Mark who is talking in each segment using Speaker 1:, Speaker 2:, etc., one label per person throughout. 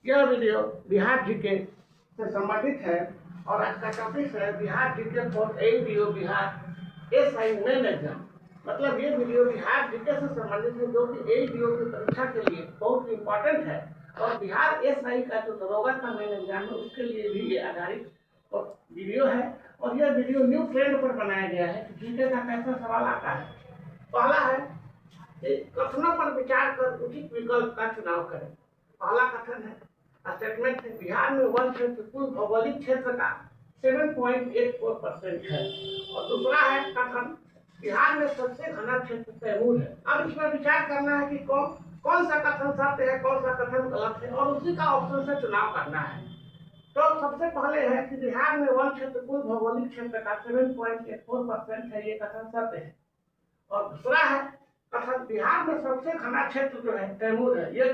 Speaker 1: यह video Bihar GK से संबंधित है और आज का टॉपिक है Bihar GK for ADO Bihar SI main exam. मतलब ये वीडियो बिहार जीके से संबंधित है जो कि एडीओ की परीक्षा के लिए बहुत इंपॉर्टेंट है और बिहार एसआई का जो दरोगा का मेन एग्जाम है उसके लिए भी ये आधारित वीडियो है। और यह वीडियो न्यू ट्रेंड पर बनाया गया है कि जीके का कैसा सवाल आता है। पहला है कि कथनों पर विचार कर उचित विकल्प का चुनाव करें। पहला कथन है स्टेटमेंट है बिहार में वन क्षेत्र कुल भौगोलिक क्षेत्र का 7.84% है। और दूसरा है कथन बिहार में सबसे घना क्षेत्र तैमूर है। अब इसमें विचार करना है कि कौन सा कथन सत्य है, कौन सा कथन गलत है और उसी का ऑप्शन से चुनाव करना है। तो सबसे पहले है कि बिहार में वन क्षेत्र कुल भौगोलिक क्षेत्र का 7.84% है, ये कथन सत्य है। और दूसरा है कथन बिहार में सबसे घना क्षेत्र जो है तैमूर है। ये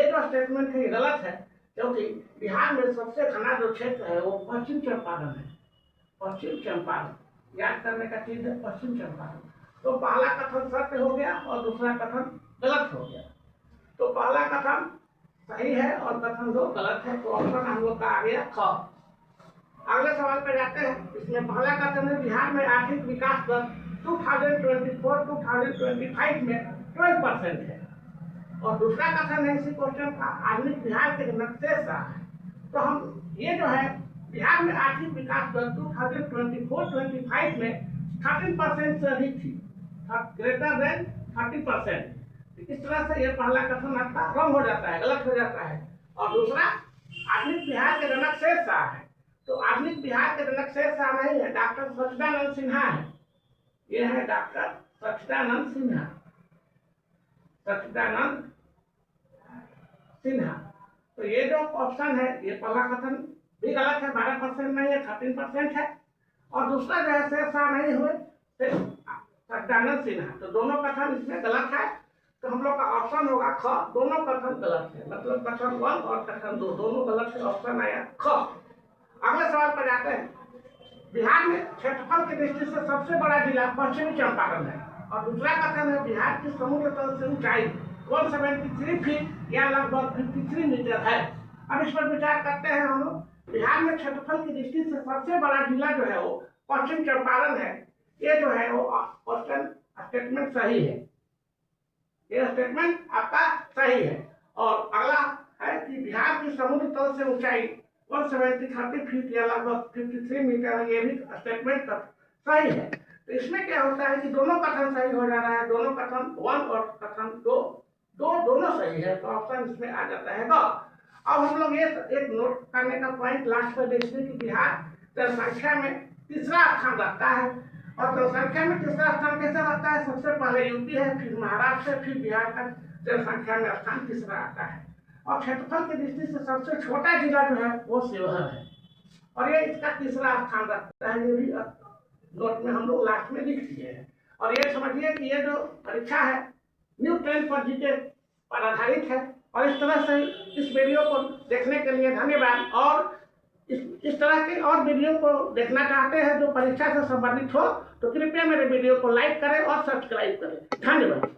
Speaker 1: जो स्टेटमेंट है ये गलत है क्योंकि बिहार में सबसे घना जो क्षेत्र है वो पश्चिम चंपारण है। पश्चिम चंपारण याद करने का चीज है, पश्चिम चंपारण। तो पहला कथन सत्य हो गया और दूसरा कथन गलत हो गया। तो पहला कथन सही है और कथन 2 गलत है। तो ऑप्शन हम लोग का आ गया ख। अगले सवाल पर जाते हैं। इसमें पहला कथन है बिहार में आर्थिक विकास दर 2024-2025 में 12% है। और दूसरा कथन है इसी क्वेश्चन का आधुनिक बिहार के जनक शेष रहा है। तो हम ये जो है बिहार में आर्थिक विकास दर 2024-25 में 13% से अधिक थी, ग्रेटर देन 30%। इस तरह से ये पहला कथन आपका रॉन्ग हो जाता है, गलत हो जाता है। और दूसरा आधुनिक बिहार के जनक शेष रहा है। तो आधुनिक बिहार के जनक शेष रहा नहीं है, डॉक्टर सच्चिदानंद सिन्हा है। ये है डॉक्टर सच्चिदानंद सिन्हा, सच्चिदानंद सिन्हा। तो ये जो ऑप्शन है ये पहला कथन भी गलत है, 12% नहीं है, 13% है। और दूसरा जो है शेष नहीं हुए सच्चिदानंद सिन्हा। तो दोनों कथन इसमें गलत है। तो हम लोग का ऑप्शन होगा ख। दोनों कथन गलत है, मतलब कथन 1 और कथन 2 दोनों गलत है। ऑप्शन आया ख। अगले सवाल पर जाते हैं। बिहार में क्षेत्रफल की दृष्टि से सबसे बड़ा जिला पश्चिमी चंपारण है। और दूसरा कथन है बिहार की समुद्र तल से ऊंचाई 173 फीट या लगभग 53 मीटर है। अब इस पर विचार करते हैं हम लोग। बिहार में क्षेत्रफल की दृष्टि से सबसे बड़ा जिला जो है वो पश्चिम चंपारण है। ये जो है वो क्वेश्चन स्टेटमेंट सही है, ये स्टेटमेंट आपका सही है। और अगला है कि बिहार की समुद्र तल से ऊंचाई 173 फीट या लगभग 53 मीटर है। ये भी स्टेटमेंट सही है। तो इसमें क्या होता है कि दोनों कथन सही हो जा रहा है, दोनों कथन 1 और कथन 2 दोनों सही है। तो ऑप्शन इसमें आ जाता है ग। अब हम लोग ये एक नोट करने का पॉइंट लास्ट में देखते हैं कि बिहार जनसंख्या में तीसरा स्थान रखता है। और जनसंख्या में तीसरा स्थान कैसे रखता है? सबसे पहले यूपी है, फिर महाराष्ट्र, फिर बिहार का जनसंख्या में स्थान तीसरा आता है। और क्षेत्रफल की दृष्टि से सबसे छोटा जिला जो है वो शिवहर है और ये इसका तीसरा स्थान रखता है। ये भी नोट में हम लोग लास्ट में लिख दिए हैं। और ये समझिए कि ये जो परीक्षा है न्यू ट्रेंड पर जीके पर आधारित है। और इस तरह से इस वीडियो को देखने के लिए धन्यवाद। और इस तरह के और वीडियो को देखना चाहते हैं जो परीक्षा से संबंधित हो तो कृपया मेरे वीडियो को लाइक करें और सब्सक्राइब करें। धन्यवाद।